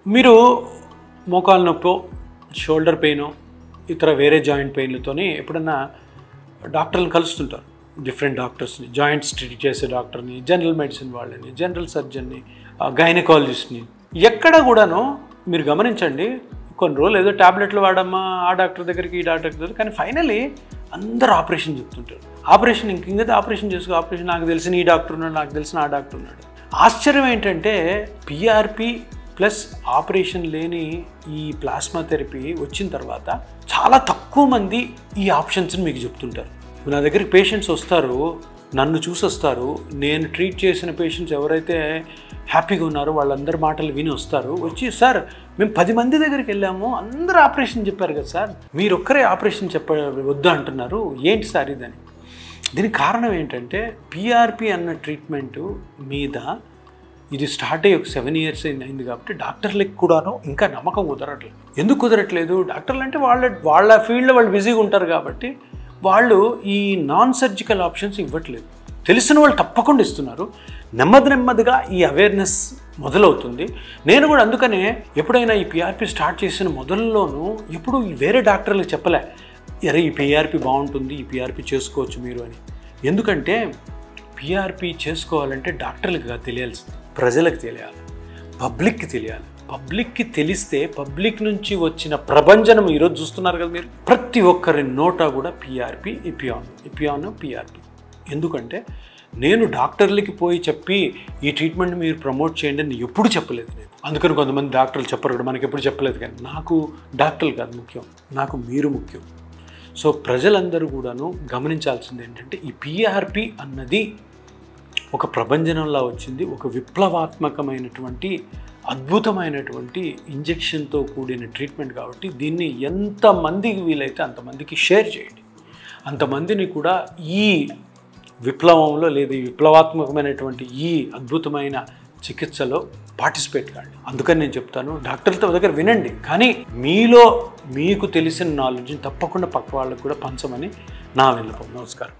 మీరు మోకాలు నొప్పో, షోల్డర్ పెయినో, ఇతర వేరే జాయింట్ పెయిన్లతోని ఎప్పుడన్నా డాక్టర్లను కలుస్తుంటారు. డిఫరెంట్ డాక్టర్స్ని, జాయింట్స్ ట్రీట్ చేసే డాక్టర్ని, జనరల్ మెడిసిన్ వాళ్ళని, జనరల్ సర్జన్ని, గైనకాలజిస్ట్ని. ఎక్కడ కూడాను మీరు గమనించండి, కొన్ని రోజులు ఏదో ట్యాబ్లెట్లు వాడమ్మా ఆ డాక్టర్ దగ్గరికి ఈ డాక్టర్ దగ్గర, కానీ ఫైనలీ అందరూ ఆపరేషన్ చెప్తుంటారు. ఆపరేషన్ ఇంకేదో ఆపరేషన్ చేసుకో, ఆపరేషన్ నాకు తెలిసిన ఈ డాక్టర్ ఉన్నాడు, నాకు తెలిసిన ఆ డాక్టర్ ఉన్నాడు. ఆశ్చర్యం ఏంటంటే పిఆర్పి ప్లస్ ఆపరేషన్ లేని ఈ ప్లాస్మా థెరపీ వచ్చిన తర్వాత చాలా తక్కువ మంది ఈ ఆప్షన్స్ని మీకు చెప్తుంటారు. నా దగ్గరికి పేషెంట్స్ వస్తారు, నన్ను చూసి వస్తారు. నేను ట్రీట్ చేసిన పేషెంట్స్ ఎవరైతే హ్యాపీగా ఉన్నారో వాళ్ళందరి మాటలు విని వస్తారు. వచ్చి సార్ మేము 10 మంది దగ్గరికి వెళ్ళాము, అందరూ ఆపరేషన్ చెప్పారు కదా సార్, మీరు ఒక్కరే ఆపరేషన్ వద్దు అంటున్నారు, ఏంటి సార్ ఇదని. దీనికి కారణం ఏంటంటే పిఆర్పి అన్న ట్రీట్మెంటు మీద ఇది స్టార్ట్ అయ్యి ఒక 7 years అయింది కాబట్టి డాక్టర్లకు కూడాను ఇంకా నమ్మకం కుదరట్లేదు. ఎందుకు కుదరట్లేదు? డాక్టర్లు అంటే వాళ్ళ ఫీల్డ్లో వాళ్ళు బిజీగా ఉంటారు కాబట్టి వాళ్ళు ఈ నాన్ సర్జికల్ ఆప్షన్స్ ఇవ్వట్లేదు. తెలిసిన వాళ్ళు తప్పకుండా ఇస్తున్నారు. నెమ్మదిగా ఈ అవేర్నెస్ మొదలవుతుంది. నేను కూడా అందుకనే ఎప్పుడైనా ఈ పిఆర్పి స్టార్ట్ చేసిన మొదల్లోనూ ఎప్పుడు వేరే డాక్టర్లకు చెప్పలే, అరే ఈ పిఆర్పి బాగుంటుంది, ఈ పిఆర్పి చేసుకోవచ్చు మీరు అని. ఎందుకంటే పిఆర్పి చేసుకోవాలంటే డాక్టర్లకు తెలియాల్సింది, ప్రజలకు తెలియాలి, పబ్లిక్కి తెలియాలి. పబ్లిక్కి తెలిస్తే పబ్లిక్ నుంచి వచ్చిన ప్రభంజనం ఈరోజు చూస్తున్నారు కదా మీరు, ప్రతి ఒక్కరి నోటా కూడా పిఆర్పి, ఇపియాను పిఆర్పి. ఎందుకంటే నేను డాక్టర్లకి పోయి చెప్పి ఈ ట్రీట్మెంట్ మీరు ప్రమోట్ చేయండి అని ఎప్పుడు చెప్పలేదు నేను. అందుకని కొంతమంది డాక్టర్లు చెప్పరు కూడా, మనకి ఎప్పుడు చెప్పలేదు. కానీ నాకు డాక్టర్లు కాదు ముఖ్యం, నాకు మీరు ముఖ్యం. సో ప్రజలందరూ కూడాను గమనించాల్సింది ఏంటంటే ఈ పిఆర్పి అన్నది ఒక ప్రభంజనంలా వచ్చింది. ఒక విప్లవాత్మకమైనటువంటి అద్భుతమైనటువంటి ఇంజెక్షన్తో కూడిన ట్రీట్మెంట్ కాబట్టి దీన్ని ఎంతమందికి వీలైతే అంతమందికి షేర్ చేయండి. అంతమందిని కూడా ఈ విప్లవంలో లేదా ఈ విప్లవాత్మకమైనటువంటి ఈ అద్భుతమైన చికిత్సలో పార్టిసిపేట్ కాండి. అందుకని నేను చెప్తాను, డాక్టర్లతో దగ్గర వినండి, కానీ మీలో మీకు తెలిసిన నాలెడ్జ్ని తప్పకుండా పక్క వాళ్ళకు కూడా పంచమని నా విన్నపం. నమస్కారం.